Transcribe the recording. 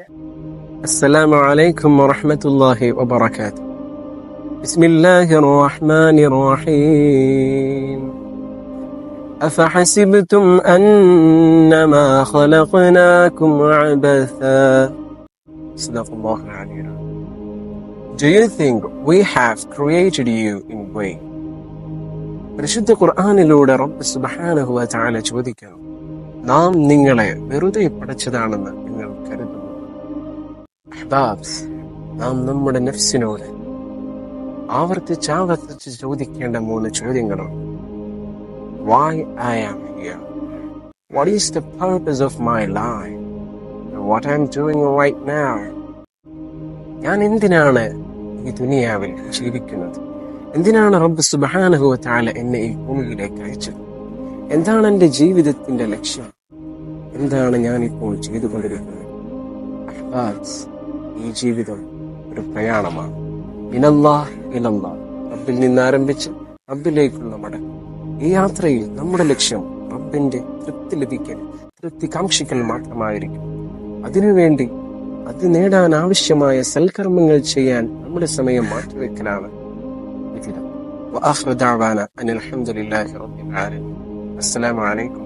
السلام عليكم ورحمة الله وبركاته. بسم الله الرحمن الرحيم. أفحسبتم أنما خلقناكم عبثا. صدق الله العلي العظيم. Do you think we have created you in vain? പരിശുദ്ധ ഖുർആനിലൂടെ റബ്ബ് സുബ്ഹാനഹു വ തആല ചോദിക്കുന്നു, നാം നിങ്ങളെ വെറുതെ പടച്ചതാണെന്ന് നിങ്ങൾ കരുതുന്നു? അഹ്ബാബ്സ്, നാം നമ്മുടെ നഫ്സിനോട് ആവർത്തിച്ച് ചോദിക്കേണ്ട 3 ചോദ്യങ്ങളുണ്ട്. Why I am here? What is the purpose of my life? And what I am doing right now? ഞാൻ എന്തിനാണ് ഈ ദുനിയാവിൽ ജീവിക്കുന്നത്? എന്തിനാണ് റബ്ബ് സുബ്ഹാനഹു വ തആല എന്നെ ഈ ഭൂമിയിലേക്ക് അയച്ചത്? എന്താണ് എൻ്റെ ജീവിതത്തിന്റെ ലക്ഷ്യം? എന്താണ് ഞാൻ ഇപ്പോൾ ചെയ്തുകൊണ്ടിരിക്കുന്നത്? അഹ്ബാബ്സ്, ഈ ജീവിതം ഒരു പ്രയാണമാണ്. മിനല്ലാഹ് ഇലല്ലാഹ്, റബ്ബിൽ നിന്ന് ആരംഭിച്ച് റബ്ബിലേക്കുള്ള മടക്കം. ഈ യാത്രയിൽ നമ്മുടെ ലക്ഷ്യം റബ്ബിന്റെ തൃപ്തി ലഭിക്കൽ, തൃപ്തി കാക്ഷിക്കൽ മാത്രമായിരിക്കും. അതിനുവേണ്ടി അത് നേടാൻ ആവശ്യമായ സൽക്കർമ്മങ്ങൾ ചെയ്യാൻ നമ്മുടെ സമയം മാറ്റിവെക്കലാണ് വിധിതം. വആഖിറു ദഅവാന അനിൽ ഹംദുലില്ലാഹി റബ്ബിൽ ആലമീൻ. അസ്സലാമു അലൈക്കും.